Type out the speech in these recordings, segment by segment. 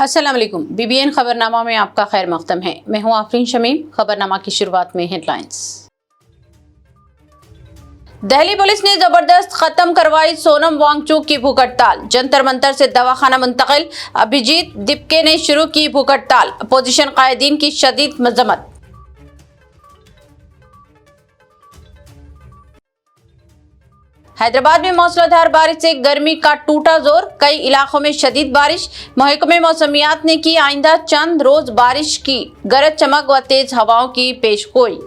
अस्सलाम वालेकुम। BBN खबरनामा में आपका खैर मक़दम है। मैं हूँ आफरीन शमीम। खबरनामा की शुरुआत में हेडलाइंस। दिल्ली पुलिस ने जबरदस्त खत्म करवाई सोनम वांगचुक की भूख हड़ताल। जंतर मंतर से दवाखाना मुंतकिल। अभिजीत दिपके ने शुरू की भूख हड़ताल। अपोजिशन कायदीन की शदीद मजम्मत। हैदराबाद में मूसलाधार बारिश से गर्मी का टूटा जोर। कई इलाकों में शदीद बारिश। महकमे मौसमियात ने की आइंदा चंद रोज बारिश की गरज चमक व तेज हवाओं की पेशगोई।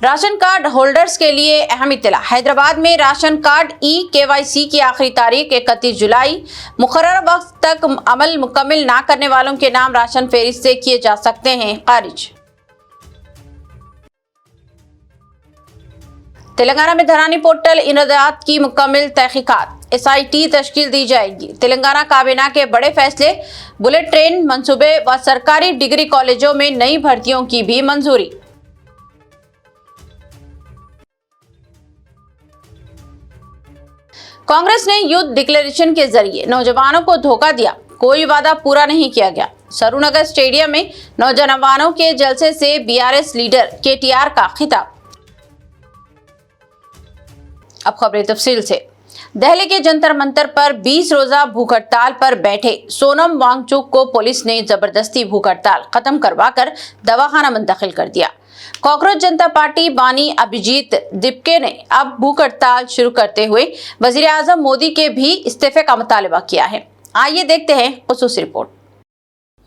राशन कार्ड होल्डर्स के लिए अहम इत्तला। हैदराबाद में राशन कार्ड KYC की आखिरी तारीख 31 जुलाई। मुकर्रर वक्त तक अमल मुकम्मल ना करने वालों के नाम राशन फेहरिस्त से किए जा सकते हैं खारिज। तेलंगाना में धरानी पोर्टल इनदात की मुकम्मल तहकीकात। SIT तश्कील दी जाएगी। तेलंगाना काबीना के बड़े फैसले। बुलेट ट्रेन मंसूबे व सरकारी डिग्री कॉलेजों में नई भर्तियों की भी मंजूरी। कांग्रेस ने युद्ध डिक्लेरेशन के जरिए नौजवानों को धोखा दिया। कोई वादा पूरा नहीं किया गया। सरूनगर स्टेडियम में नौजवानों के जलसे से BRS लीडर KTR का खिताब। अब खबरें तफसील से। दिल्ली के जंतर मंतर पर 20 रोजा भूख हड़ताल पर बैठे सोनम वांगचुक को पुलिस ने जबरदस्ती भूख हड़ताल खत्म करवाकर दवाखाना मुंतकिल कर दिया। कॉकरोच जनता पार्टी बानी अभिजीत दिपके ने अब भूख हड़ताल शुरू करते हुए वजीर आजम मोदी के भी इस्तीफे का मुतालबा किया है। आइए देखते हैं खुसूसी रिपोर्ट।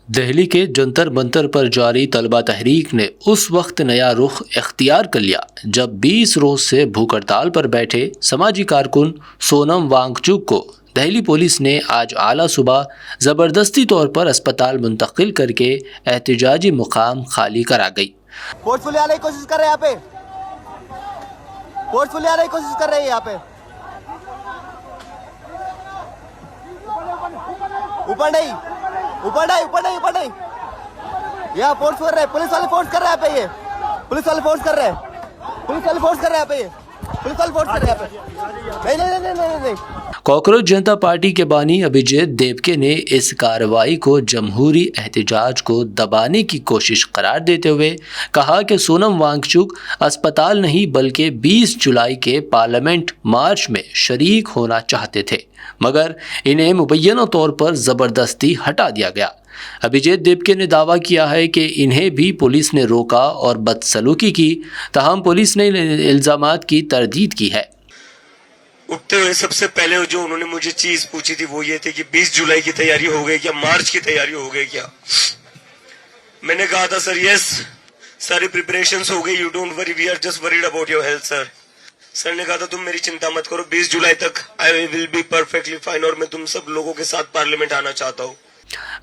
दिल्ली के जंतर मंतर पर जारी तलबा तहरीक ने उस वक्त नया रुख इख्तियार कर लिया जब 20 रोज से भूख हड़ताल पर बैठे समाजी कारकुन सोनम वांगचुक को दिल्ली पुलिस ने आज आला सुबह ज़बरदस्ती तौर पर अस्पताल मुंतकिल करके एहतजाजी मुकाम खाली करा गई। फोर्सफुली आने की कोशिश कर रहे हैं यहाँ पे, फोर्सफुली आने की कोशिश कर रहे हैं यहाँ पे। ऊपर नहीं, ऊपर नहीं, ऊपर नहीं, ऊपर नहीं। यहाँ फोर्स कर रहे हैं, पुलिस वाले फोर्स कर रहे हैं यहाँ पे। ये पुलिस वाले फोर्स कर रहे हैं, पुलिस वाले फोर्स कर रहे हैं यहाँ पे। ये पुलिस वाले फोर्स कर रहे हैं यहाँ पे। नहीं नहीं नहीं नहीं नहीं। कॉकरोच जनता पार्टी के बानी अभिजीत दिपके ने इस कार्रवाई को जमहूरी एहतजाज को दबाने की कोशिश करार देते हुए कहा कि सोनम वांगचुक अस्पताल नहीं बल्कि 20 जुलाई के पार्लियामेंट मार्च में शरीक होना चाहते थे, मगर इन्हें मुबैना तौर पर ज़बरदस्ती हटा दिया गया। अभिजीत दिपके ने दावा किया है कि इन्हें भी पुलिस ने रोका और बदसलूकी की, ताहम पुलिस ने इल्ज़ामात की तरदीद की है। उठते हुए सबसे पहले जो उन्होंने मुझे चीज पूछी थी वो ये थी कि 20 जुलाई की तैयारी हो गई क्या, मार्च की तैयारी हो गई क्या। मैंने कहा था सर यस, सारी प्रिपरेशंस हो गई, you don't worry, we are just worried about your health sir. Sir ने कहा था तुम मेरी चिंता मत करो, 20 जुलाई तक I will be perfectly fine और मैं तुम सब लोगों के साथ पार्लियामेंट आना चाहता हूँ।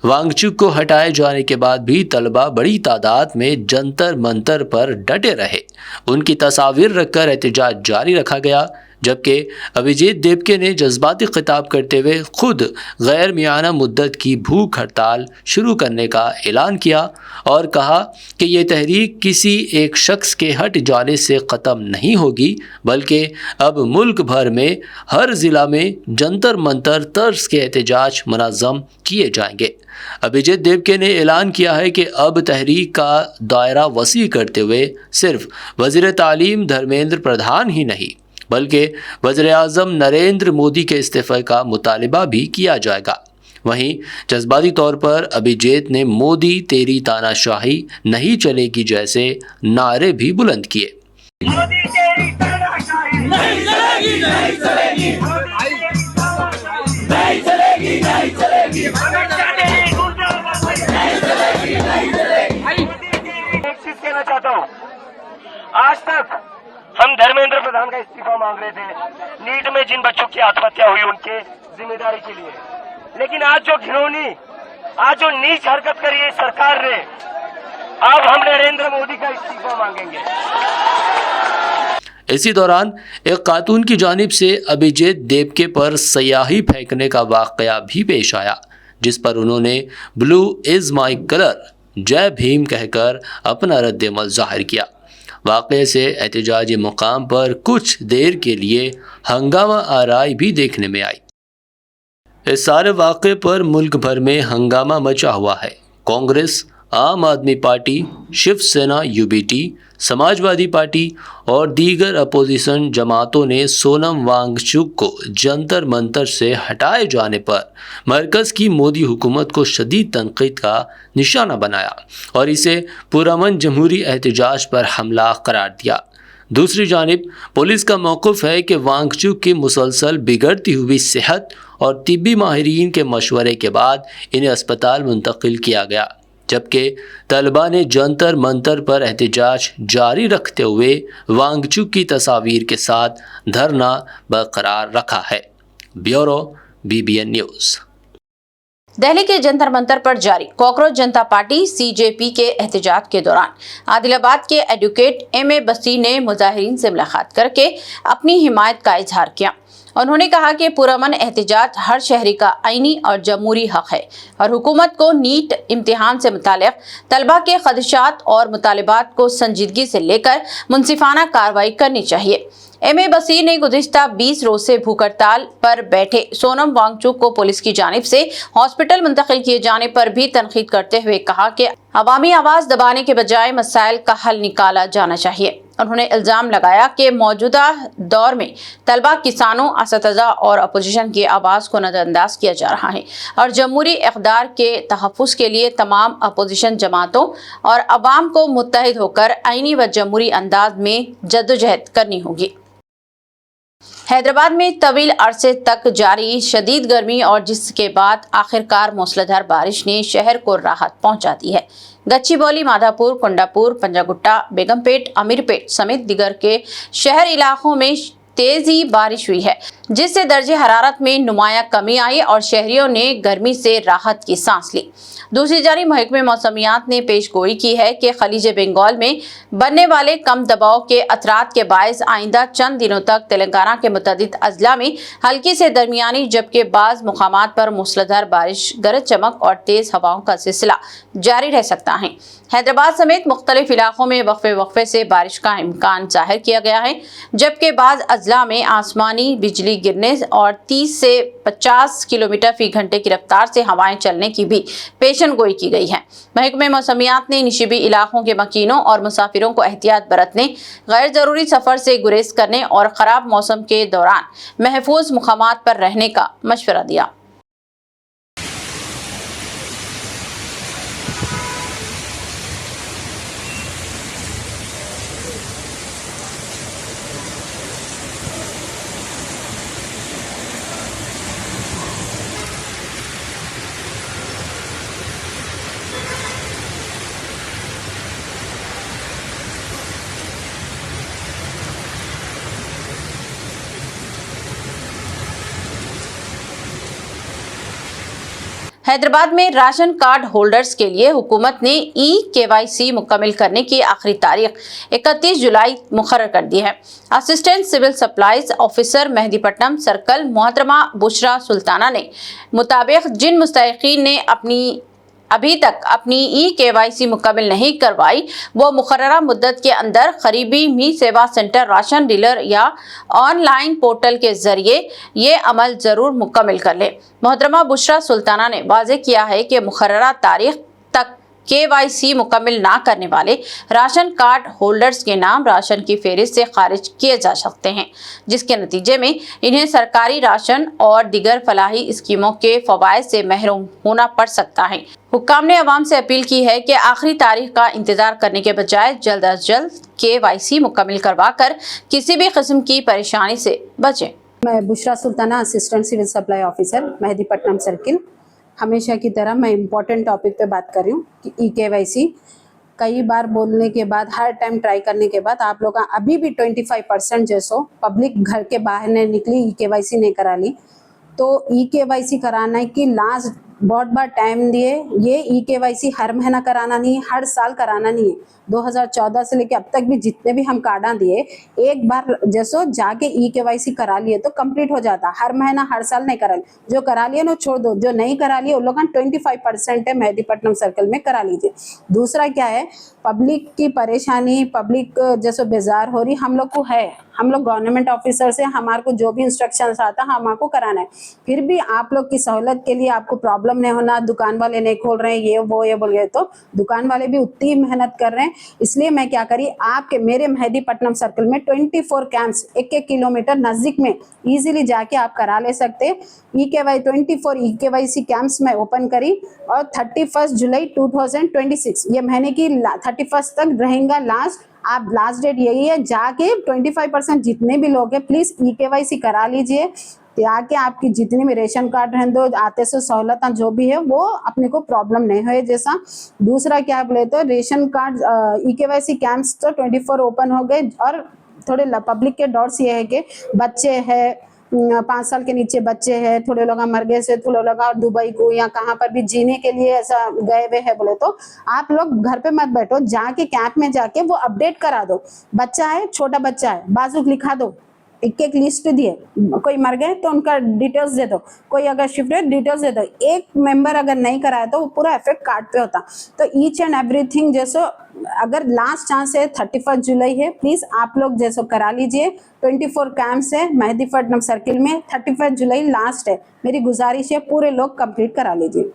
वांगचुक को हटाए जाने के बाद भी तलबा बड़ी तादाद में जंतर मंतर पर डटे रहे। उनकी तस्वीर रखकर एहतजाज जारी रखा गया, जबकि अभिजीत दिपके ने जज्बाती खिताब करते हुए खुद गैर मियाना मुद्दत की भूख हड़ताल शुरू करने का ऐलान किया और कहा कि ये तहरीक किसी एक शख्स के हट जाने से ख़त्म नहीं होगी, बल्कि अब मुल्क भर में हर ज़िला में जंतर मंतर तर्ज के एहतजाज मुनज़्ज़म किए जाएंगे। अभिजीत दिपके ने ऐलान किया है कि अब तहरीक का दायरा वसी करते हुए सिर्फ वज़ीर तालीम धर्मेंद्र प्रधान ही नहीं बल्कि वज़ीर-ए-आज़म नरेंद्र मोदी के इस्तीफ़े का मुतालबा भी किया जाएगा। वहीं जज्बाती तौर पर अभिजीत ने मोदी तेरी तानाशाही नहीं चलेगी जैसे नारे भी बुलंद किए। मोदी तेरी तानाशाही नहीं चलेगी, नहीं चलेगी, नहीं चलेगी, नहीं चलेगी, नहीं चलेगी, नहीं चलेगी। एक चीज कहना चाहता हूँ, आज तक हम धर्मेंद्र प्रधान का इस्तीफा मांग रहे थे नीट में जिन बच्चों की आत्महत्या हुई उनके जिम्मेदारी के लिए, लेकिन आज जो घिनौनी, आज जो नीच हरकत करी है सरकार ने, अब हम नरेंद्र मोदी का इस्तीफा मांगेंगे। इसी दौरान एक खातून की जानिब से अभिजीत दिपके पर स्याही फेंकने का वाक़या भी पेश आया, जिस पर उन्होंने ब्लू इज़ माई कलर, जय भीम कहकर अपना रद्द-ए-अमल ज़ाहिर किया। واقعے سے احتجاجی مقام پر کچھ دیر کے لیے ہنگامہ آرائی بھی دیکھنے میں آئی۔ اس سارے واقعے پر ملک بھر میں ہنگامہ مچا ہوا ہے۔ کانگریس، عام آدمی party, Shiv Sena UBT، Samajwadi party اور دیگر اپوزیشن جماعتوں نے سونم وانگ چک کو جنتر منتر سے ہٹائے جانے پر مرکز کی مودی حکومت کو شدید تنقید کا نشانہ بنایا اور اسے پرامن جمہوری احتجاج پر حملہ قرار دیا۔ دوسری جانب پولیس کا موقف ہے کہ وانگ چک کی مسلسل بگڑتی ہوئی صحت اور طبی ماہرین کے مشورے کے بعد انہیں اسپتال منتقل کیا گیا، جبکہ طلباء نے جنتر منتر پر احتجاج جاری رکھتے ہوئے وانگ چک کی تصاویر کے ساتھ دھرنا برقرار رکھا ہے۔ Bureau BBN news. دہلی کے جنتر منتر پر جاری کاکروچ جنتا پارٹی CJP کے احتجاج کے دوران عادل آباد کے ایڈوکیٹ MA بسی نے مظاہرین سے ملاقات کر کے اپنی حمایت کا اظہار کیا۔ انہوں نے کہا کہ پرامن احتجاج ہر شہری کا آئینی اور جمہوری حق ہے اور حکومت کو نیٹ امتحان سے متعلق طلباء کے خدشات اور مطالبات کو سنجیدگی سے لے کر منصفانہ کارروائی کرنی چاہیے۔ MA بصیر نے گزشتہ 20 روز سے بھوک ہڑتال پر بیٹھے سونم وانگ چک کو پولیس کی جانب سے ہاسپٹل منتقل کیے جانے پر بھی تنقید کرتے ہوئے کہا کہ عوامی آواز دبانے کے بجائے مسائل کا حل نکالا جانا چاہیے۔ انہوں نے الزام لگایا کہ موجودہ دور میں طلباء، کسانوں، اساتذہ اور اپوزیشن کی آواز کو نظر انداز کیا جا رہا ہے اور جمہوری اقدار کے تحفظ کے لیے تمام اپوزیشن جماعتوں اور عوام کو متحد ہو کر آئینی و جمہوری انداز میں جدوجہد کرنی ہوگی۔ حیدرآباد میں طویل عرصے تک جاری شدید گرمی اور جس کے بعد آخرکار موسلادھار بارش نے شہر کو راحت پہنچا دی ہے۔ گچی بولی، مادھا پور، کنڈا پور، پنجاگٹا، بیگم پیٹ، امیر پیٹ سمیت دیگر کے شہر علاقوں میں تیزی بارش ہوئی ہے، جس سے درجہ حرارت میں نمایاں کمی آئی اور شہریوں نے گرمی سے راحت کی سانس لی۔ دوسری جانب محکمہ موسمیات نے پیش گوئی کی ہے کہ خلیج بنگال میں بننے والے کم دباؤ کے اثرات کے باعث آئندہ چند دنوں تک تلنگانہ کے متعدد اضلاع میں ہلکی سے درمیانی جبکہ بعض مقامات پر موسلادھار بارش، گرج چمک اور تیز ہواؤں کا سلسلہ جاری رہ سکتا ہے۔ حیدرآباد سمیت مختلف علاقوں میں وقفے سے بارش کا امکان ظاہر کیا گیا ہے، جبکہ بعض اضلاع میں آسمانی بجلی گرنے اور 30 سے 50 کلومیٹر فی گھنٹے کی رفتار سے ہوائیں چلنے کی بھی پیشن گوئی کی گئی ہے۔ محکمہ موسمیات نے نشیبی علاقوں کے مکینوں اور مسافروں کو احتیاط برتنے، غیر ضروری سفر سے گریز کرنے اور خراب موسم کے دوران محفوظ مقامات پر رہنے کا مشورہ دیا۔ حیدرآباد میں راشن کارڈ ہولڈرز کے لیے حکومت نے EKYC مکمل کرنے کی آخری تاریخ 31 جولائی مقرر کر دی ہے۔ اسسٹنٹ سول سپلائز آفیسر مہدی پٹنم سرکل محترمہ بشرا سلطانہ نے مطابق جن مستحقین نے ابھی تک اپنی EKYC مکمل نہیں کروائی وہ مقررہ مدت کے اندر قریبی می سیوا سینٹر، راشن ڈیلر یا آن لائن پورٹل کے ذریعے یہ عمل ضرور مکمل کر لیں۔ محترمہ بشرا سلطانہ نے واضح کیا ہے کہ مقررہ تاریخ تک KYC مکمل نہ کرنے والے راشن کارڈ ہولڈرز کے نام راشن کی فہرست سے خارج کیے جا سکتے ہیں، جس کے نتیجے میں انہیں سرکاری راشن اور دیگر فلاحی اسکیموں کے فوائد سے محروم ہونا پڑ سکتا ہے۔ حکام نے عوام سے اپیل کی ہے کہ آخری تاریخ کا انتظار کرنے کے بجائے جلد از جلد KYC مکمل کروا کر کسی بھی قسم کی پریشانی سے بچیں۔ میں بشرا سلطانہ، اسسٹنٹ سول سپلائی آفیسر، مہدی پٹنم سرکل۔ ہمیشہ کی طرح میں امپورٹنٹ ٹاپک پہ بات کر رہی ہوں کہ EKYC کئی بار بولنے کے بعد، ہر ٹائم ٹرائی کرنے کے بعد آپ لوگ ابھی بھی 25% جیسو پبلک گھر کے باہر نہیں نکلی، EKYC نہیں کرا لی۔ تو EKYC کرانا کی لاسٹ बहुत बार टाइम दिए। ये EKYC हर महीना कराना नहीं है, हर साल कराना नहीं है। 2014 से लेके अब तक भी जितने भी हम कार्डा दिए, एक बार जैसो जाके EKYC करा लिए तो कंप्लीट हो जाता। हर महीना हर साल नहीं करा लिए। जो करा लिए ना छोड़ दो, जो नहीं करा लिए उन लोग 25% है मेहदीपट्टनम सर्कल में करा लीजिए। दूसरा क्या है, पब्लिक की परेशानी, पब्लिक जैसे बेजार हो रही हम लोग को है, हम लोग गवर्नमेंट ऑफिसर से हमारे को जो भी इंस्ट्रक्शंस आता है हमारे को कराना है। फिर भी आप लोग की सहूलत के लिए आपको प्रॉब्लम नहीं होना, दुकान वाले नहीं खोल रहे हैं ये वो ये बोल गए, तो दुकान वाले भी उतनी मेहनत कर रहे हैं। इसलिए मैं क्या करी, आपके मेरे मेहदीपट्टनम सर्कल में 24 कैंप्स 1-1 किलोमीटर नजदीक में इजीली जाके आप करा ले सकते हैं। EKYC 24 EKYC कैंप्स में ओपन करी और 31 जुलाई 2026 ये महीने की 31 तक रहेगा लास्ट। आप लास्ट डेट यही है, जाके 25% जितने भी लोग हैं प्लीज EKYC करा लीजिए, ताकि आपकी जितनी भी रेशन कार्ड रहने दो आते से सहूलत जो भी है वो अपने को प्रॉब्लम नहीं हो जैसा। दूसरा क्या बोले तो रेशन कार्ड EKYC कैंप्स तो 24 ओपन हो गए। और थोड़े पब्लिक के डाउट्स ये है कि बच्चे हैं, 5 साल के नीचे बच्चे हैं, थोड़े लोग मर गए से, थोड़े लोग दुबई को या कहाँ पर भी जीने के लिए ऐसा गए हुए हैं बोले तो आप लोग घर पे मत बैठो, जाके कैंप में जाके वो अपडेट करा दो। बच्चा है, छोटा बच्चा है, बाजू लिखा दो, एक लिस्ट दिए, कोई मर गए तो उनका डिटेल्स दे दो, कोई अगर शिफ्ट है डिटेल्स दे दो। एक मेंबर अगर नहीं कराया तो वो पूरा इफेक्ट कार्ड पे होता। तो ईच एंड एवरीथिंग जैसो अगर लास्ट चांस है 31 जुलाई है, प्लीज आप लोग जैसो करा लीजिए। 24 कैंप्स है मेहदीपट्टनम सर्किल में, 31 जुलाई लास्ट है। मेरी गुजारिश है पूरे लोग कंप्लीट करा लीजिए।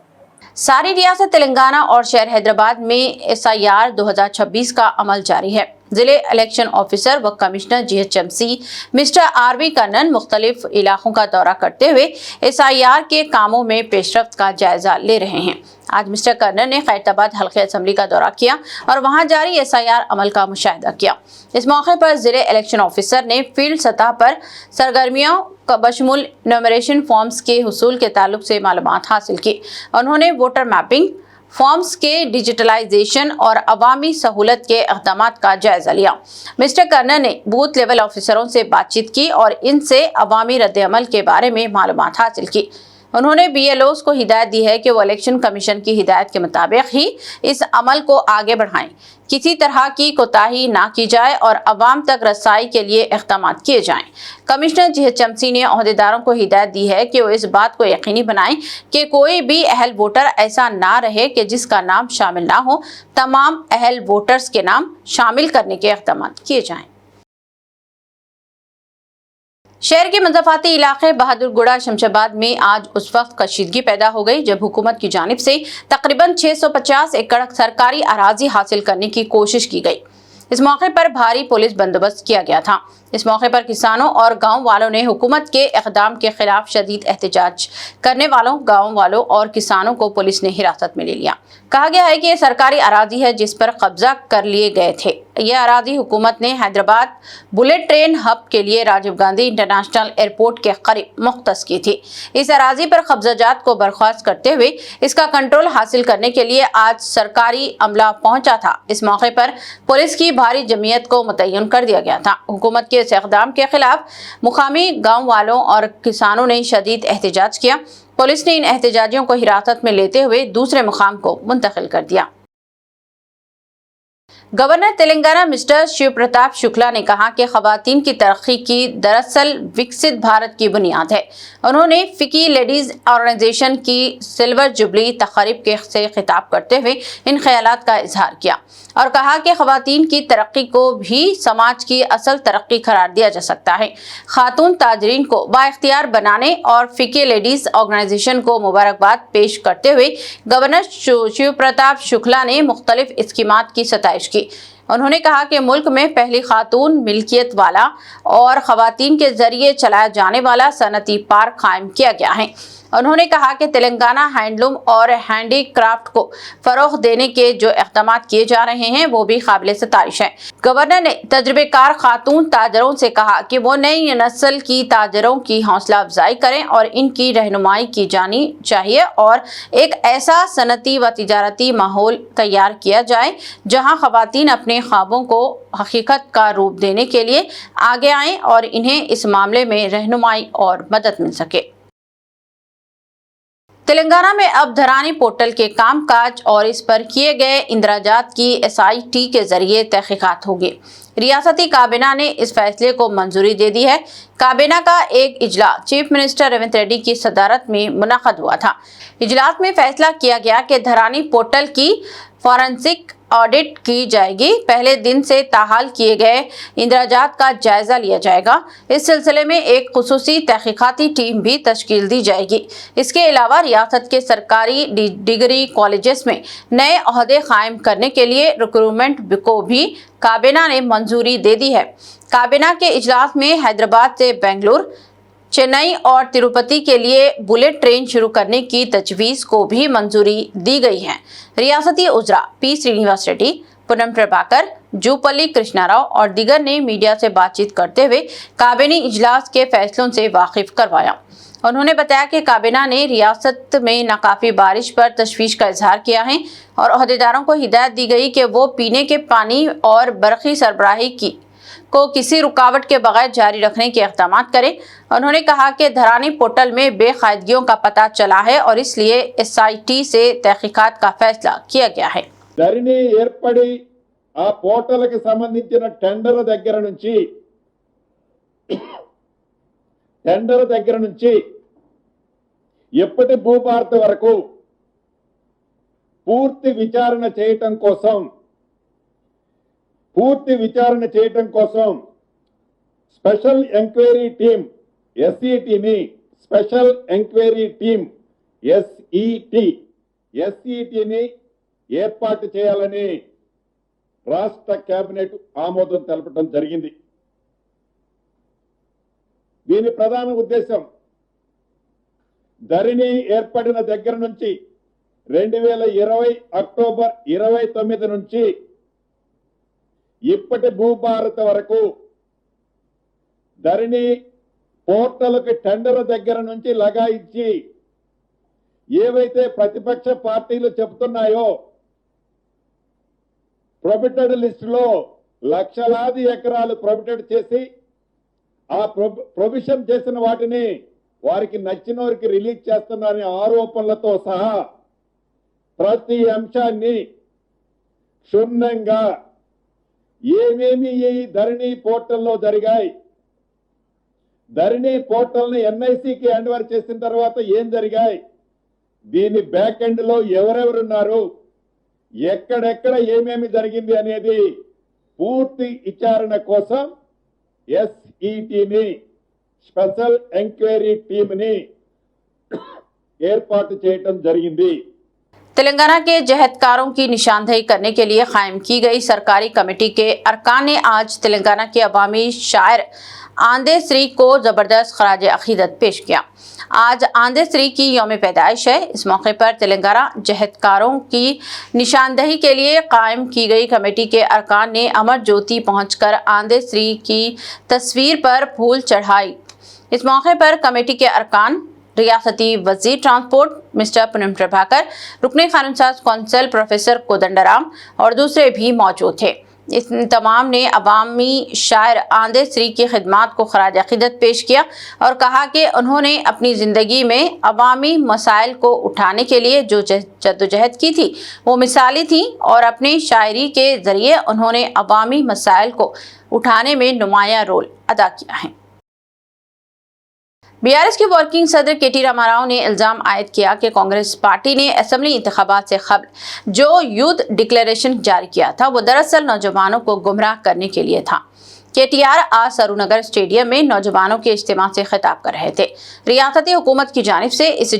सारी रियासत तेलंगाना और शहर हैदराबाद में SIR 2026 का अमल जारी है। जिले इलेक्शन ऑफिसर व commissioner GHMC mister RV Kannan मुख्तलिफ इलाकों का दौरा करते हुए SIR के कामों में पेशरफ्त का जायजा ले रहे हैं। आज मिस्टर कन्नन ने खैरताबाद हल्के असेंबली का दौरा किया और वहां जारी SIR अमल का मुशाहिदा किया। इस मौके पर जिले इलेक्शन ऑफिसर ने फील्ड सतह पर सरगर्मियों का बशमूल न्यूमरेशन फॉर्म्स के हुसूल के ताल्लुक से मालूमात हासिल की। उन्होंने वोटर मैपिंग, फॉर्म्स के डिजिटलाइजेशन और अवामी सहूलत के इक़दामात का जायजा लिया। मिस्टर कन्नन ने बूथ लेवल ऑफिसरों से बातचीत की और इनसे अवामी रद्द-ए-अमल के बारे में मालूमात हासिल की। उन्होंने BLOs को हिदायत दी है कि वो इलेक्शन कमीशन की हिदायत के मुताबिक ही इस अमल को आगे बढ़ाएं, किसी तरह की कोताही ना की जाए और अवाम तक रसाई के लिए इक़दाम किए जाएं। कमिश्नर GHMC ने अहदेदारों को हिदायत दी है कि वो इस बात को यकीनी बनाएं कि कोई भी अहल वोटर ऐसा ना रहे कि जिसका नाम शामिल ना हो। तमाम अहल वोटर्स के नाम शामिल करने के इक़दाम किए जाएं। शहर के मज़ाफ़ाती इलाके बहादुरगुड़ा शमशाबाद में आज उस वक्त कशीदगी पैदा हो गई जब हुकूमत की जानिब से तकरीबन 650 एकड़ सरकारी अराजी हासिल करने की कोशिश की गई। इस मौके पर भारी पुलिस बंदोबस्त किया गया था। इस मौके पर किसानों और गांव वालों ने हुकूमत के इक़दाम के खिलाफ शदीद एहतजाज करने वालों, गांव वालों और किसानों को पुलिस ने हिरासत में ले लिया। कहा गया है कि ये सरकारी अराजी है जिस पर कब्जा कर लिए गए थे। यह अराजी हुकूमत ने हैदराबाद बुलेट ट्रेन हब के लिए राजीव गांधी इंटरनेशनल एयरपोर्ट के करीब मुख्तस की थी। इस अराजी पर कब्जाजात को बर्खास्त करते हुए इसका कंट्रोल हासिल करने के लिए आज सरकारी अमला पहुंचा था। इस मौके पर पुलिस की भारी जमीयत को मुतय्यन कर दिया गया था। हुकूमत के इस इक़दाम के खिलाफ मुकामी गाँव वालों और किसानों ने शदीद एहतजाज किया। पुलिस ने इन एहतजाजियों को हिरासत में लेते हुए दूसरे मुकाम को मुंतकिल कर दिया। गवर्नर तेलंगाना मिस्टर शिव प्रताप शुक्ला ने कहा कि खवातीन की तरक्की की दरअसल विकसित भारत की बुनियाद है। उन्होंने फिकी लेडीज ऑर्गेनाइजेशन की सिल्वर जुबली तक़रीब से खिताब करते हुए इन ख्यालात का इजहार किया और कहा कि खवातीन की तरक्की को भी समाज की असल तरक्की करार दिया जा सकता है। खातून ताजरीन को बाइख्तियार बनाने और फिकी लेडीज ऑर्गेनाइजेशन को मुबारकबाद पेश करते हुए गवर्नर शिव प्रताप शुक्ला ने मुख्तलिफ स्कीमात की सताइश की। उन्होंने कहा कि मुल्क में पहली खातून मिल्कियत वाला और खवातीन के जरिए चलाया जाने वाला सनती पार्क कायम किया गया है। उन्होंने कहा कि तेलंगाना हैंडलूम और हैंडी क्राफ्ट को फरोग देने के जो इक़दाम किए जा रहे हैं वो भी काबिल सितारिश है। गवर्नर ने तजुर्बेकार खातून ताजरों से कहा कि वो नई नस्ल की ताजरों की हौसला अफजाई करें और इनकी रहनुमाई की जानी चाहिए और एक ऐसा सनती व तिजारती माहौल तैयार किया जाए जहां खवातीन अपने ख्वाबों को हकीकत का रूप देने के लिए आगे आएं और इन्हें इस मामले में रहनुमाई और मदद मिल सके। तेलंगाना में अब धरानी पोर्टल के कामकाज और इस पर किए गए इंदराजात की SIT के जरिए तहकीकात होगी। रियासती काबीना ने इस फैसले को मंजूरी दे दी है। काबीना का एक इजलास चीफ मिनिस्टर रेवंत रेड्डी की सदारत में मुनक़द हुआ था। इजलास में फैसला किया गया कि धरानी पोर्टल की फॉरेंसिक ऑडिट की जाएगी। पहले दिन से ताहाल किए गए इंदराजात का जायजा लिया जाएगा। इस सिलसिले में एक खुसूसी तहकीकाती टीम भी तश्कील दी जाएगी। इसके अलावा रियासत के सरकारी डिग्री कॉलेजेस में नए ओहदे कायम करने के लिए रिक्रूटमेंट को भी काबीना ने मंजूरी दे दी है। काबीना के इजलास में हैदराबाद से बेंगलुरु, चेन्नई और तिरुपति के लिए बुलेट ट्रेन शुरू करने की तजवीज़ को भी मंजूरी दी गई है। रियासती उजरा पी श्रीनिवास रेड्डी, पूनम प्रभाकर, जूपल्ली कृष्णा राव और दीगर ने मीडिया से बातचीत करते हुए काबीनी इजलास के फैसलों से वाकिफ करवाया। उन्होंने बताया कि काबीना ने रियासत में नाकाफी बारिश पर तशवीश का इजहार किया है और अहदेदारों को हिदायत दी गई कि वो पीने के पानी और बरक़ी सरबराही को किसी रुकावट के बगैर जारी रखने के इक़दाम करें। उन्होंने कहा कि धरानी पोर्टल में बेकायदगियों का पता चला है और इसलिए SIT से तहकीकात का फैसला किया गया है। ధరణి ఏర్పడి ఆ పోర్టల్కి సంబంధించిన టెండర్ దగ్గర నుంచి ఎప్పటి భూభారతి వరకు పూర్తి విచారణ చేయటం కోసం స్పెషల్ ఎంక్వైరీ టీం SETని స్పెషల్ ఎంక్వైరీ టీం SETని ఏర్పాటు చేయాలని రాష్ట్ర కేబినెట్ ఆమోదం తెలపడం జరిగింది. దీని ప్రధాన ఉద్దేశం ధరణి ఏర్పడిన దగ్గర నుంచి 2020 అక్టోబర్ 29 నుంచి ఇప్పటి భూభారత వరకు ధరణి పోర్టల్కి టెండర్ దగ్గర నుంచి లగాయించి ఏవైతే ప్రతిపక్ష పార్టీలు చెబుతున్నాయో ప్రొబిటెడ్ లిస్టులో లక్షలాది ఎకరాలు ప్రొబిటెడ్ చేసి ఆ ప్రొవిషన్ చేసిన వాటిని వారికి నచ్చిన వారికి రిలీజ్ చేస్తున్నారనే ఆరోపణలతో సహా ప్రతి అంశాన్ని క్షుణ్ణంగా ఏమేమి ఈ ధరణి పోర్టల్లో జరిగాయి, ధరణి పోర్టల్ని NICకి హ్యాండ్ ఓవర్ చేసిన తర్వాత ఏం జరిగాయి, దీని బ్యాక్ ఎండ్ లో ఎవరెవరున్నారు, ఎక్కడెక్కడ ఏమేమి జరిగింది అనేది పూర్తి విచారణ కోసం SETని స్పెషల్ ఎంక్వైరీ టీంని ఏర్పాటు చేయడం జరిగింది. तेलंगाना के जहदकारों की निशानदेही करने के लिए कायम की गई सरकारी कमेटी के अरकान ने आज तेलंगाना के अवामी शायर आंदे श्री को ज़बरदस्त खराज अकीदत पेश किया। आज आंदे श्री की यौम पैदाइश है। इस मौके पर तेलंगाना जहदकारों की निशानदेही के लिए कायम की गई कमेटी के अरकान ने अमर ज्योति पहुंचकर आंदे श्री की तस्वीर पर फूल चढ़ाई। इस मौके पर कमेटी के अरकान रियासती वजीर ट्रांसपोर्ट मिस्टर पूनम प्रभाकर, रुकने कानून साज कौंसिल प्रोफेसर कोदंडराम और दूसरे भी मौजूद थे। इस तमाम ने अवामी शायर आंदे श्री की खिदमात को खराज अकीदत पेश किया और कहा कि उन्होंने अपनी ज़िंदगी में अवामी मसाइल को उठाने के लिए जो जद्दोजहद की थी वो मिसाली थी और अपनी शायरी के ज़रिए उन्होंने अवामी मसाइल को उठाने में नुमायां रोल अदा किया है। BRS के वर्किंग सदर KT रामाराव ने इल्ज़ाम आयद किया कि कांग्रेस पार्टी ने असेंबली इंतखाबात से कबल जो यूथ डिक्लेरेशन जारी किया था वो दरअसल नौजवानों को गुमराह करने के लिए था। KTR आज सरूनगर स्टेडियम में नौजवानों के इज्तिमा से खिताब कर रहे थे। रियासती हुकूमत की जानिब से इस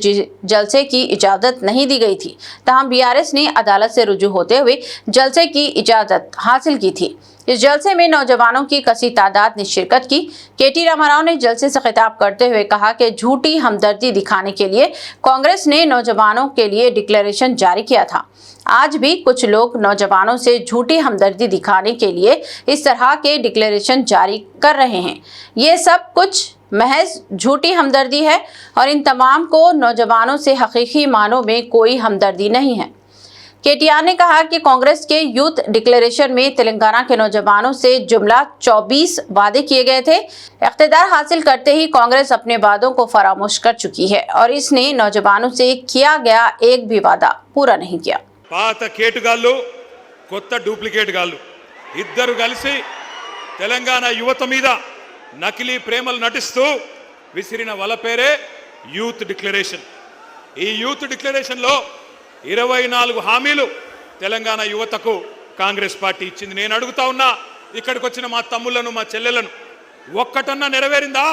जलसे की इजाज़त नहीं दी गई थी, तहम BRS ने अदालत से रुजू होते हुए जलसे की इजाज़त हासिल की थी। इस जलसे में नौजवानों की कसी तादाद ने शिरकत की। KT रामाराव ने जलसे से खिताब करते हुए कहा कि झूठी हमदर्दी दिखाने के लिए कांग्रेस ने नौजवानों के लिए डिक्लेरेशन जारी किया था। आज भी कुछ लोग नौजवानों से झूठी हमदर्दी दिखाने के लिए इस तरह के डिक्लेरेशन जारी कर रहे हैं। ये सब कुछ महज झूठी हमदर्दी है और इन तमाम को नौजवानों से हकीकी मानों में कोई हमदर्दी नहीं है। केटीआर ने कहा कि कांग्रेस के यूथ डिक्लेरेशन में तेलंगाना के नौजवानों से जुमला 24 वादे किए गए थे। इख्तिदार हासिल करते ही कांग्रेस अपने वादों को फरामोश कर चुकी है और इसने नौजवानों से किया गया एक भी वादा पूरा नहीं किया। పాత కేటుగాళ్ళు కొత్త డూప్లికేట్ గాళ్ళు ఇద్దరు కలిసి తెలంగాణ యువత మీద నకిలీ ప్రేమలు నటిస్తూ విసిరిన వల పేరే యూత్ డిక్లరేషన్. ఈ యూత్ డిక్లరేషన్లో 24 హామీలు తెలంగాణ యువతకు కాంగ్రెస్ పార్టీ ఇచ్చింది. నేను అడుగుతా ఉన్నా, ఇక్కడికి వచ్చిన మా తమ్ముళ్లను మా చెల్లెలను, ఒక్కటన్నా నెరవేరిందా?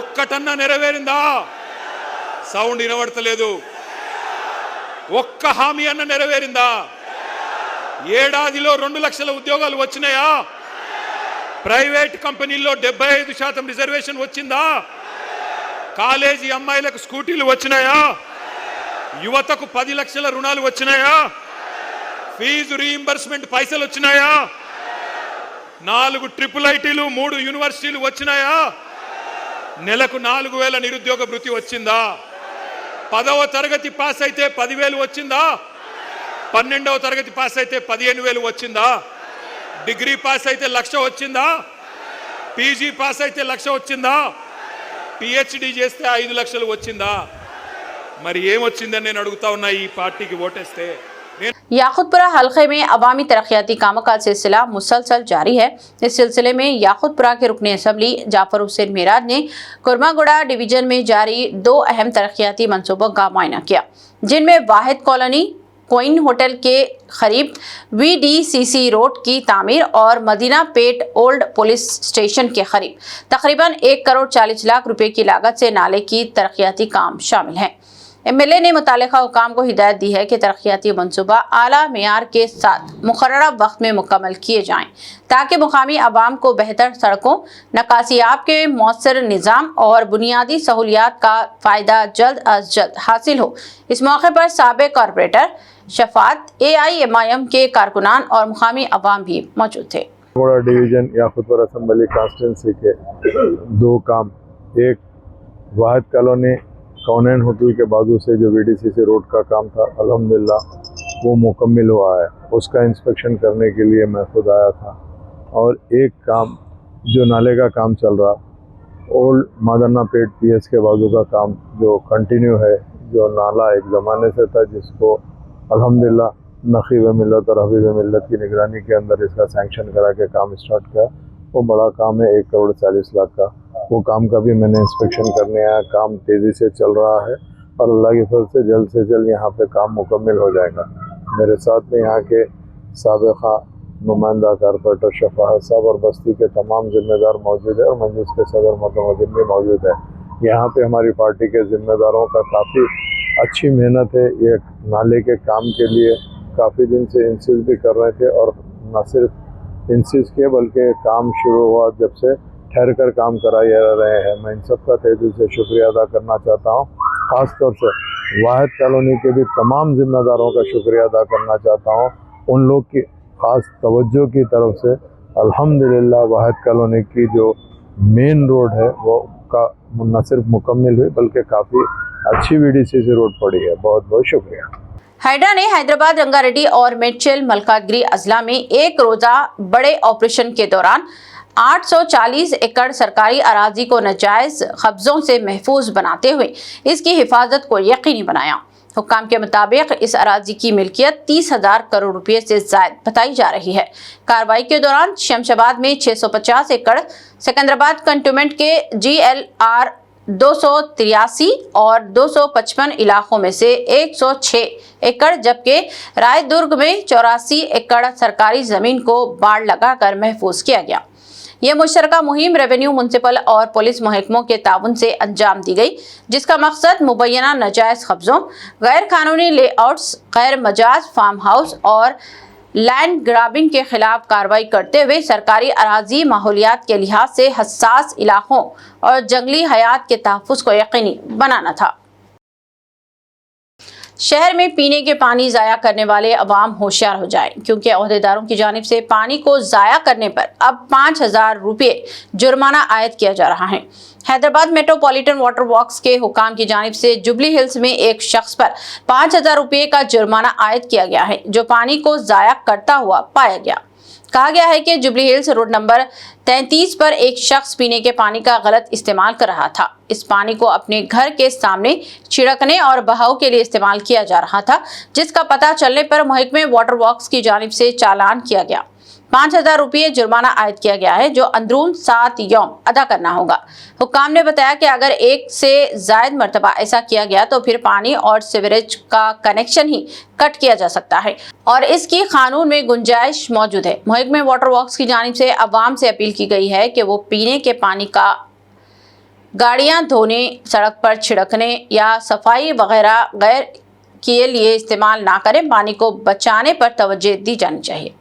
ఒక్కటన్నా నెరవేరిందా? సౌండ్ వినబడతలేదు. ఒక్క హామీ అన్న నెరవేరిందా? ఏడాదిలో 2 లక్షల ఉద్యోగాలు వచ్చినాయా? ప్రైవేట్ కంపెనీల్లో 75% రిజర్వేషన్ వచ్చిందా? కాలేజీ అమ్మాయిలకు స్కూటీలు వచ్చినాయా? యువతకు 10 లక్షల రుణాలు వచ్చినాయా? ఫీజు రీయింబర్స్మెంట్ పైసలు వచ్చినాయా? 4 ట్రిపుల్ ఐటీలు 3 యూనివర్సిటీలు వచ్చినాయా? నెలకు 4000 నిరుద్యోగ భృతి వచ్చిందా? 10వ తరగతి పాస్ అయితే 10,000 వచ్చిందా? 12వ తరగతి పాస్ అయితే 15,000 వచ్చిందా? డిగ్రీ పాస్ అయితే 1,00,000 వచ్చిందా? పీజీ పాస్ అయితే 1,00,000 వచ్చిందా? పిహెచ్డి చేస్తే 5 లక్షలు వచ్చిందా? మరి ఏమొచ్చిందని నేను అడుగుతా ఉన్నా ఈ పార్టీకి ఓటేస్తే. याकुतपुरा हलके में अवामी तरक्याती कामों का सिलसिला मुसलसल जारी है। इस सिलसिले में याकुतपुरा के रुकने असम्बली जाफर हुसैन मेराज ने कुरमागुड़ा डिवीजन में जारी 2 अहम तरक्याती मंसूबों का मुआयना किया, जिनमें वाहिद कॉलोनी कोइन होटल के करीब VDCC रोड की तामीर और मदीना पेट ओल्ड पुलिस स्टेशन के करीब तकरीबन 1 करोड़ 40 लाख रुपए की लागत से नाले की तरक्याती काम शामिल हैं। MLA ने मुतालिका हुकाम को हिदायत दी है कि तरक्याती मंसूबा आला मेयार के साथ मुकर्ररा वक्त में मुकम्मल किए जाएं, ताकि मुकामी आवाम को बेहतर सड़कों, नकासियाब के मौसर निज़ाम और बुनियादी सहूलियात का फ़ायदा जल्द अज जल्द हासिल हो। इस मौके पर साबिक़ कॉरपोरेटर शफात, AIMIM के कारकुनान और मुकामी अवाम भी मौजूद थे। डिवीजन याकुतपुरा असम्बली कॉन्स्टिट्यूंसी के 2 काम, एक वाहिद कॉलोनी कौनैन होटल के बाजू से जो VDCC रोड का काम था, अल्हम्दुलिल्लाह वो मुकम्मल हुआ है। उसका इंस्पेक्शन करने के लिए मैं खुद आया था। और एक काम जो नाले का काम चल रहा, ओल्ड मादना पेट PS के बाजू का काम जो कंटिन्यू है, जो नाला एक ज़माने से था जिसको अल्हम्दुलिल्लाह नक़ीब मिल्लत और हबीब मिल्लत की निगरानी के अंदर इसका सैंक्शन करा के काम स्टार्ट किया। वो बड़ा काम है 1 करोड़ 40 लाख का। वो काम का भी मैंने इंस्पेक्शन करने आया। काम तेज़ी से चल रहा है और अल्लाह के फजल से जल्द यहाँ पे काम मुकम्मल हो जाएगा। मेरे साथ में यहाँ के साबिक़ा नुमाइंदा कारपोरेटर शफात साहब और बस्ती के तमाम ज़िम्मेदार मौजूद है और मजलिस के सदर मोहतरम भी मौजूद है। यहाँ पे हमारी पार्टी के ज़िम्मेदारों का काफ़ी अच्छी मेहनत है। ये नाले के काम के लिए काफ़ी दिन से इंसिस्ट भी कर रहे थे और न सिर्फ इंसिस्ट किए बल्कि काम शुरू हुआ जब से ठहर कर काम कराए रहे हैं। मैं इन सब का तहे दिल से शुक्रिया अदा करना चाहता हूँ। ख़ास तौर से वाहिद कॉलोनी के भी तमाम ज़िम्मेदारों का शुक्रिया अदा करना चाहता हूँ। उन लोग की ख़ास तवज्जो की तरफ से अल्हम्दुलिल्लाह वाहिद कॉलोनी की जो मेन रोड है वो का न सिर्फ मुकम्मल हुई बल्कि काफ़ी अच्छी VDCC रोड पड़ी है। बहुत बहुत शुक्रिया। हाइड्रा ने हैदराबाद, रंगारेड्डी और मेडचल मलकाजगिरी अजला में एक रोज़ा बड़े ऑपरेशन के दौरान 840 एकड़ सरकारी अराजी को नाजायज कब्जों से महफूज बनाते हुए इसकी हिफाजत को यकीनी बनाया। हुक्काम के मुताबिक इस अराजी की मिल्कियत 30,000 करोड़ रुपए से ज़ायद बताई जा रही है। कार्रवाई के दौरान शमशाबाद में 650 एकड़, सिकंदराबाद कंटोनमेंट के GLR 283 और 255 इलाकों में से 106 एकड़ जबकि रायदुर्ग में 84 एकड़ सरकारी ज़मीन को बाड़ लगाकर महफूज किया गया। यह मुश्तरका मुहिम रेवेन्यू, म्युनिसिपल और पुलिस महकमों के ताउन से अंजाम दी गई, जिसका मकसद मुबैना नाजायज कब्जों, गैर कानूनी लेआउट्स, गैर मजाज फार्म हाउस और लैंड ग्राबिंग के खिलाफ कार्रवाई करते हुए सरकारी अराजी, माहौलियात के लिहाज से हसास इलाकों और जंगली हयात के तहफ़्फ़ुज़ को यकीनी बनाना था। शहर में पीने के पानी ज़ाया करने वाले अवाम होशियार हो जाएं, क्योंकि अहदेदारों की जानिब से पानी को ज़ाया करने पर अब 5,000 रुपये जुर्माना आयद किया जा रहा है। हैदराबाद मेट्रोपॉलिटन वाटर वर्क्स के हुकाम की जानिब से जुबली हिल्स में एक शख्स पर 5,000 रुपये का जुर्माना आयद किया गया है, जो पानी को ज़ाया करता हुआ पाया गया। कहा गया है कि जुबली हिल्स रोड नंबर 33 पर एक शख्स पीने के पानी का गलत इस्तेमाल कर रहा था। इस पानी को अपने घर के सामने छिड़कने और बहाव के लिए इस्तेमाल किया जा रहा था, जिसका पता चलने पर महकमे वाटर वर्क्स की जानिब से चालान किया गया। 5,000 रुपये जुर्माना आयद किया गया है, जो अंदरून 7 यौम अदा करना होगा। हुक्काम ने बताया कि अगर एक से जायद मरतबा ऐसा किया गया तो फिर पानी और सीवरेज का कनेक्शन ही कट किया जा सकता है और इसकी कानून में गुंजाइश मौजूद है। महकमे वाटर वर्क्स की जानिब से अवाम से अपील की गई है कि वो पीने के पानी का गाड़ियां धोने, सड़क पर छिड़कने या सफाई वगैरह गैर के लिए इस्तेमाल ना करें। पानी को बचाने पर तवज्जो दी जानी चाहिए।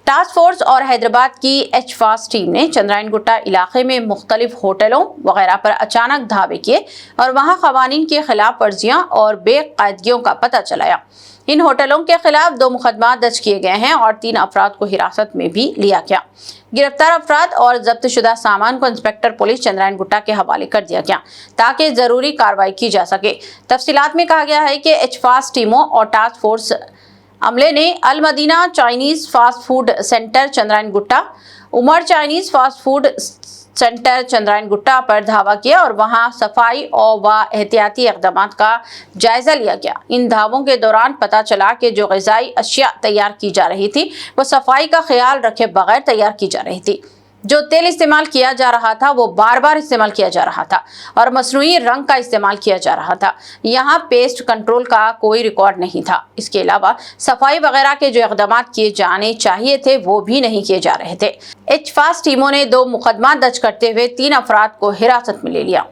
टास्क फोर्स और हैदराबाद की एच-फास्ट टीम ने चंद्रायन गुट्टा इलाके में मुख्तलिफ होटलों वगैरह पर अचानक धावे किए और वहां खवानीन की खिलाफ वर्जियां और बेकायदगियों का पता चलाया। इन होटलों के खिलाफ 2 मुकदमा दर्ज किए गए हैं और 3 अफराद को हिरासत में भी लिया गया। गिरफ्तार अफराद और जब्तशुदा सामान को इंस्पेक्टर पुलिस चंद्रायन गुट्टा के हवाले कर दिया गया ताकि जरूरी कार्रवाई की जा सके। तफसीलात में कहा गया है कि एच-फास्ट टीमों और टास्क फोर्स अमले ने Al Madina Chinese fast food centre Chandrayan Gutta, Umar Chinese fast food centre Chandrayan Gutta पर धावा किया और वहां सफाई और एहतियाती इक़दामात का जायजा लिया गया। इन धावों के दौरान पता चला कि जो ग़िज़ाई अशिया तैयार की जा रही थी वो सफाई का ख्याल रखे बगैर तैयार की जा रही थी। जो तेल इस्तेमाल किया जा रहा था वो बार बार इस्तेमाल किया जा रहा था और मसनूई रंग का इस्तेमाल किया जा रहा था। यहाँ पेस्ट कंट्रोल का कोई रिकॉर्ड नहीं था। इसके अलावा सफाई वगैरह के जो इक़दाम किए जाने चाहिए थे वो भी नहीं किए जा रहे थे। एच-फास्ट टीमों ने 2 मुकदमा दर्ज करते हुए 3 अफराद को हिरासत में ले लिया।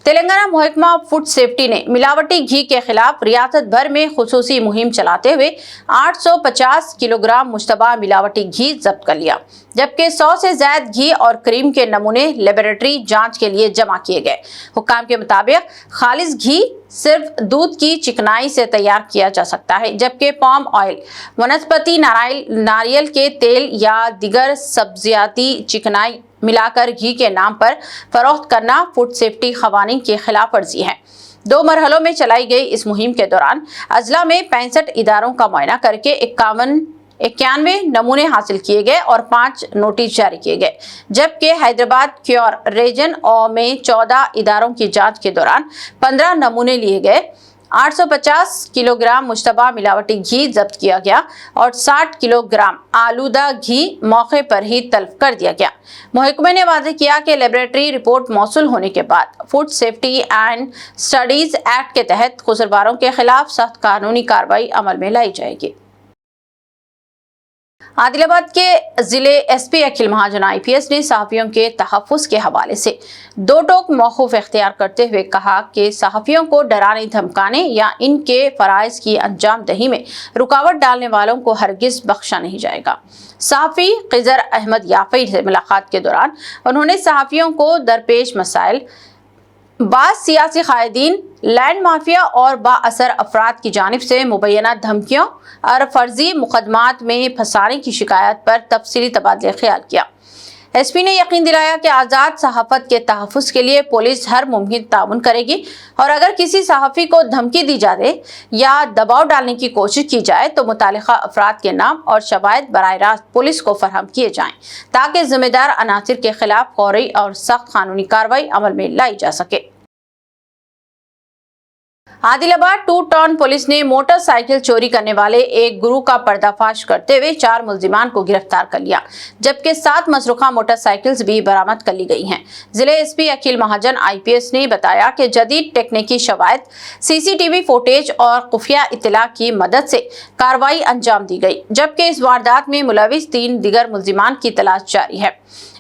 तेलंगाना महकमा फूड सेफ्टी ने मिलावटी घी के खिलाफ रियासत भर में खुसूसी मुहिम चलाते हुए 850 किलोग्राम मुश्तबा मिलावटी घी जब्त कर लिया, जबकि 100 से ज्यादा घी और क्रीम के नमूने लेबोरेटरी जांच के लिए जमा किए गए। हुक्काम के मुताबिक खालिस घी सिर्फ दूध की चिकनाई से तैयार किया जा सकता है, जबकि पाम ऑयल, वनस्पति नारियल के तेल या दिगर सब्जियाती चिकनाई मिलाकर घी के नाम पर फरोख्त करना फूड सेफ्टी क़वानीन की खिलाफ वर्जी है। 2 मरहलों में चलाई गई इस मुहिम के दौरान अजला में 65 इदारों का मुआयना करके 91 नमूने हासिल किए गए और 5 नोटिस जारी किए गए, जबकि हैदराबाद क्योर रीजन में 14 इदारों की जांच के दौरान 15 नमूने लिए गए। 850 किलोग्राम मुश्तबा मिलावटी घी जब्त किया गया और 60 किलोग्राम आलूदा घी मौके पर ही तल्फ कर दिया गया। महकमे ने वाज़ेह किया कि लेबोरेटरी रिपोर्ट मौसूल होने के बाद food safety and studies act के तहत कसूरवारों के खिलाफ सख्त कानूनी कार्रवाई अमल में लाई जाएगी। आदिलाबाद के जिले एसपी अखिल महाजन IPS ने सहाफ़ियों के तहफ़्फ़ुज़ के हवाले से 2 टोक मौक़ूफ़ इख्तियार करते हुए कहा कि सहाफ़ियों को डराने धमकाने या इनके फ़राइज़ की अंजाम दही में रुकावट डालने वालों को हरगिज़ बख्शा नहीं जाएगा। सहाफ़ी ख़िज़र अहमद याफ़ई से मुलाकात के दौरान उन्होंने सहाफ़ियों को दरपेश मसाइल, बाज़ सियासी कायदीन, लैंड माफिया और बाअसर अफराद की जानिब से मुबैना धमकियों और फर्जी मुकदमात में फंसाने की शिकायत पर तफसीली तबादला ख्याल किया। SP ने यकीन दिलाया कि आज़ाद सहाफ़त के तहफ़्फ़ुज़ के लिए पुलिस हर मुमकिन ताउन करेगी और अगर किसी सहाफ़ी को धमकी दी जाए या दबाव डालने की कोशिश की जाए तो मुतालिका अफराद के नाम और शवाहिद बराह रास्त पुलिस को फराहम किए जाएं, ताकि ज़िम्मेदार अनासिर के खिलाफ फौरी और सख्त कानूनी कार्रवाई अमल में लाई जा सके। आदिलाबाद 2 टाउन पुलिस ने मोटरसाइकिल चोरी करने वाले एक गुरू का पर्दाफाश करते हुए 4 मुल्जिमान को गिरफ्तार कर लिया, जबकि 7 मसरूखा मोटरसाइकिल्स भी बरामद कर ली गई हैं। जिले SP अखिल महाजन IPS ने बताया कि जदीद टेक्निकी शवाहिद, CCTV फुटेज और खुफिया इत्तला की मदद से कार्रवाई अंजाम दी गई, जबकि इस वारदात में मुलविस 3 दिगर मुल्जिमान की तलाश जारी है।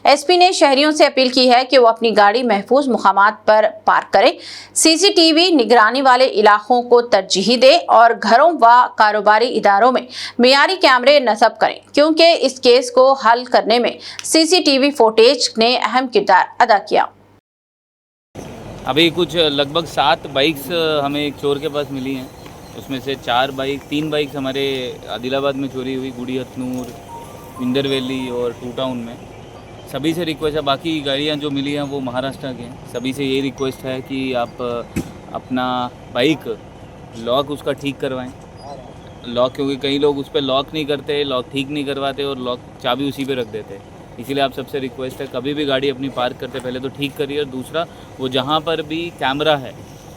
SP ने शहरियों से अपील की है कि वो अपनी गाड़ी महफूज मुकामात पर पार्क करें, CCTV निगरानी वाले इलाकों को तरजीह दें और घरों व कारोबारी इदारों में मियारी कैमरे नस्ब करें, क्योंकि इस केस को हल करने में CCTV फुटेज ने अहम किरदार अदा किया। अभी कुछ लगभग 7 बाइक्स हमें एक चोर के पास मिली हैं, उसमें से 3 बाइक्स हमारे आदिलाबाद में चोरी हुई, गुड़ी हथनूर, इंदर वैली और टू टाउन में। सभी से रिक्वेस्ट है, बाकी गाड़ियाँ जो मिली हैं वो महाराष्ट्र की हैं, सभी से ये रिक्वेस्ट है कि आप अपना बाइक लॉक उसका ठीक करवाएं, लॉक, क्योंकि कई लोग उस पर लॉक नहीं करते, लॉक ठीक नहीं करवाते और लॉक चाबी उसी पे रख देते हैं। इसीलिए आप सबसे रिक्वेस्ट है, कभी भी गाड़ी अपनी पार्क करते पहले तो ठीक करिए, और दूसरा वो जहाँ पर भी कैमरा है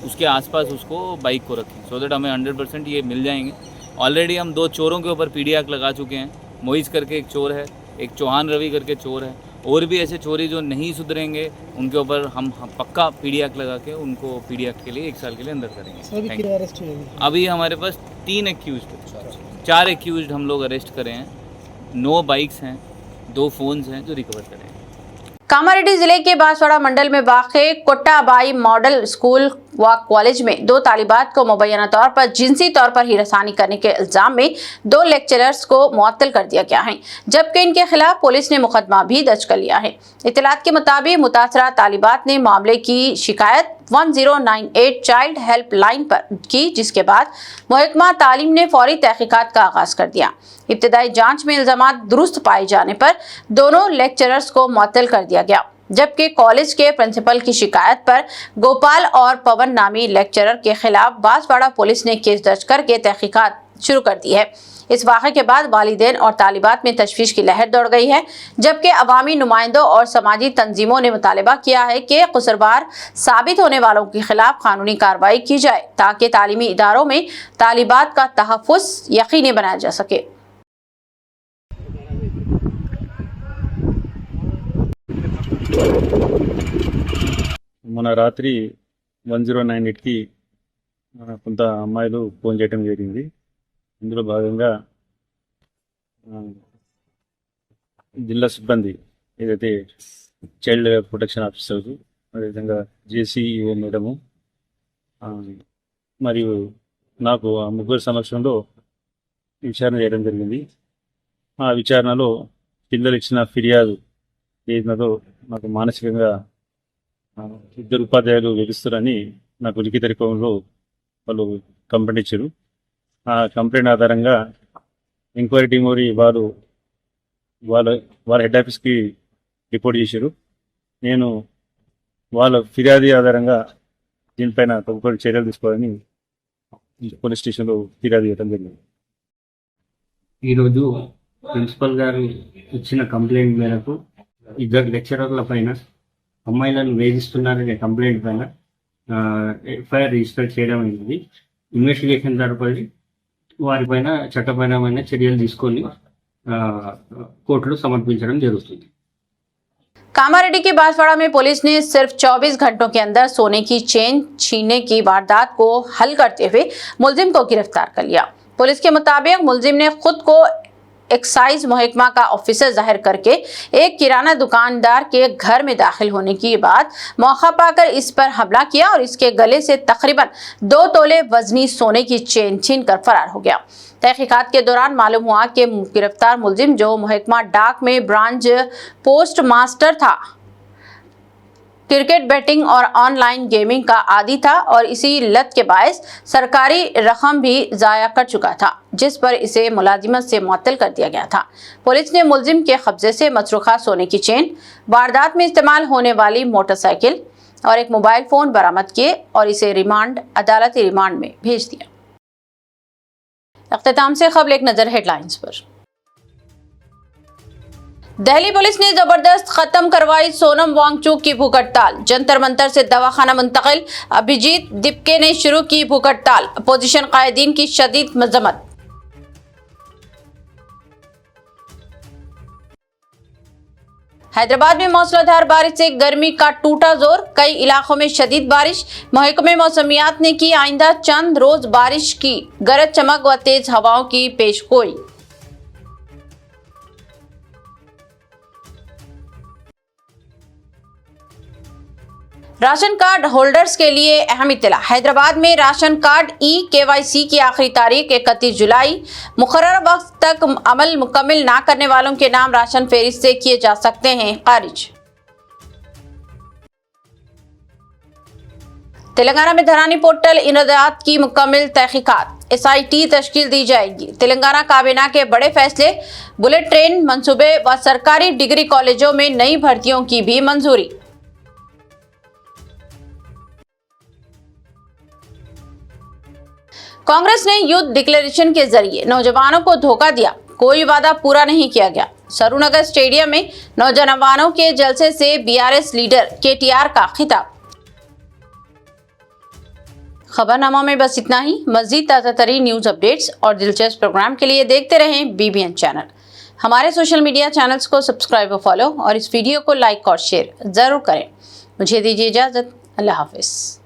उसके आसपास उसको बाइक को रखें, सो दैट हमें 100% ये मिल जाएंगे। ऑलरेडी हम 2 चोरों के ऊपर पीडी एक्ट लगा चुके हैं, मोइज करके एक चोर है, एक चौहान रवि करके चोर है, और भी ऐसे चोरी जो नहीं सुधरेंगे उनके ऊपर हम पक्का पीडी एक्ट लगा के उनको पीडी एक्ट के लिए 1 साल के लिए अंदर करेंगे। अभी हमारे पास 4 एक्यूज्ड हम लोग अरेस्ट करे हैं, 9 बाइक्स हैं, 2 फोन्स हैं जो रिकवर करें। कामारेड्डी जिले के बांसवाड़ा मंडल में वाक़े कोट्टाबाई मॉडल स्कूल व कॉलेज में 2 तालिबात को मुबैना तौर पर जिनसी तौर पर हिरासानी करने के इल्जाम में 2 लेक्चरर्स को मुअत्तल कर दिया गया है, जबकि इनके खिलाफ पुलिस ने मुकदमा भी दर्ज कर लिया है। इत्तलात के मुताबिक मुतासरा तालिबात ने मामले की शिकायत 1098 चाइल्ड हेल्प लाइन पर की, जिसके बाद महकमा तालीम ने फौरी तहकीकात का आगाज कर दिया। इब्तदाई जांच में इल्जामात दुरुस्त पाए जाने पर दोनों लेक्चरर्स को मुअत्तल कर दिया गया, जबकि कॉलेज के प्रिंसिपल की शिकायत पर गोपाल और पवन नामी लेक्चरर के खिलाफ बांसवाड़ा पुलिस ने केस दर्ज करके तहकीकात शुरू कर दी है। इस वाक़े के बाद वालिदैन और तालिबात में तशवीश की लहर दौड़ गई है, जबकि अवामी नुमाइंदों और समाजी तंजीमों ने मुतालबा किया है कि कसूरवार साबित होने वालों के खिलाफ कानूनी कार्रवाई की जाए, ताकि तालीमी इदारों में तालिबात का तहफ़्फ़ुज़ यकीनी बनाया जा सके। మొన్న రాత్రి 1098కి కొంత అమ్మాయిలు ఫోన్ చేయడం జరిగింది. ఇందులో భాగంగా జిల్లా సిబ్బంది ఏదైతే చైల్డ్ ప్రొటెక్షన్ ఆఫీసర్స్, అదేవిధంగా జేసీఈఓ మేడము మరియు నాకు ఆ ముగ్గురు సమక్షంలో విచారణ చేయడం జరిగింది. ఆ విచారణలో పిల్లలు ఇచ్చిన ఫిర్యాదు ఏదో నాకు మానసికంగా 2 ఉపాధ్యాయులు వేధిస్తారని నాకు లిఖిత రూపంలో వాళ్ళు కంప్లైంట్ ఇచ్చారు. ఆ కంప్లైంట్ ఆధారంగా ఎంక్వైరీ టీమ్ వాళ్ళ హెడ్ ఆఫీస్కి రిపోర్ట్ చేశారు. నేను వాళ్ళ ఫిర్యాదు ఆధారంగా దీనిపైన తదుపరి చర్యలు తీసుకోవాలని పోలీస్ స్టేషన్లో ఫిర్యాదు చేయడం జరిగింది. ఈరోజు ప్రిన్సిపల్ గారు ఇచ్చిన కంప్లైంట్ మేరకు 2 లెక్చరర్ల పైన అమ్మాయిలను వేధిస్తున్నారనే కంప్లైంట్ పైన ఎఫ్ఐఆర్ రిజిస్టర్ చేయడం అయింది. ఇన్వెస్టిగేషన్ జరపడి వారిపైన చట్టపరమైన చర్యలు తీసుకొని కోర్టులో సమర్పించడం జరుగుతుంది. कामारेड्डी के बांसवाड़ा में पुलिस ने सिर्फ 24 घंटों के अंदर सोने की चेन छीनने की वारदात को हल करते हुए मुलजिम को गिरफ्तार कर लिया। पुलिस के मुताबिक मुलजिम ने खुद को एक्साइज महकमा का ऑफिसर जाहिर करके एक किराना दुकानदार के घर में दाखिल होने के बाद मौका पाकर इस पर हमला किया और इसके गले से तकरीबन 2 तोले वजनी सोने की चेन छीन कर फरार हो गया। तहकीकात के दौरान मालूम हुआ कि गिरफ्तार मुलजिम, जो महकमा डाक में ब्रांच पोस्ट मास्टर था, क्रिकेट बैटिंग और ऑनलाइन गेमिंग का आदी था और इसी लत के बायस सरकारी रकम भी जाया कर चुका था, जिस पर इसे मुलाजिमत से मुअत्तल कर दिया गया था। पुलिस ने मुलजिम के कब्जे से मसरूखा सोने की चेन, वारदात में इस्तेमाल होने वाली मोटरसाइकिल और एक मोबाइल फ़ोन बरामद किए और इसे अदालती रिमांड में भेज दिया। इख्तिताम से खबर एक नज़र हेडलाइंस पर। दिल्ली पुलिस ने जबरदस्त खत्म करवाई सोनम वांगचुक की भूख हड़ताल, जंतर मंतर से दवाखाना मुंतकिल। अभिजीत दिपके ने शुरू की भूख हड़ताल, अपोजिशन कायदीन की शदीद मजम्मत। हैदराबाद में मूसलाधार बारिश से गर्मी का टूटा जोर, कई इलाकों में शदीद बारिश। महकमे मौसमियात ने की आइंदा चंद रोज बारिश की गरज चमक व तेज हवाओं की पेशगोई। राशन कार्ड होल्डर्स के लिए अहम इत्तला, हैदराबाद में राशन कार्ड KYC की आखिरी तारीख 31 जुलाई। मुकर्रर वक्त तक अमल मुकम्मल ना करने वालों के नाम राशन फेहरिस्त से किए जा सकते हैं खारिज। तेलंगाना में धरानी पोर्टल इंद्रात की मुकम्मल तहकीकात, SIT तश्कील दी जाएगी। तेलंगाना काबीना के बड़े फैसले, बुलेट ट्रेन मंसूबे व सरकारी डिग्री कॉलेजों में नई भर्तियों की भी मंजूरी। कांग्रेस ने युद्ध डिक्लेरेशन के जरिए नौजवानों को धोखा दिया, कोई वादा पूरा नहीं किया गया। सरूनगर स्टेडियम में नौजवानों के जलसे से BRS लीडर KTR का खिताब। खबरनामा में बस इतना ही। मजीद ताज़ा तरीन न्यूज अपडेट्स और दिलचस्प प्रोग्राम के लिए देखते रहें BBN चैनल। हमारे सोशल मीडिया चैनल्स को सब्सक्राइब और फॉलो और इस वीडियो को लाइक और शेयर जरूर करें। मुझे दीजिए इजाजत। अल्लाह हाफिज।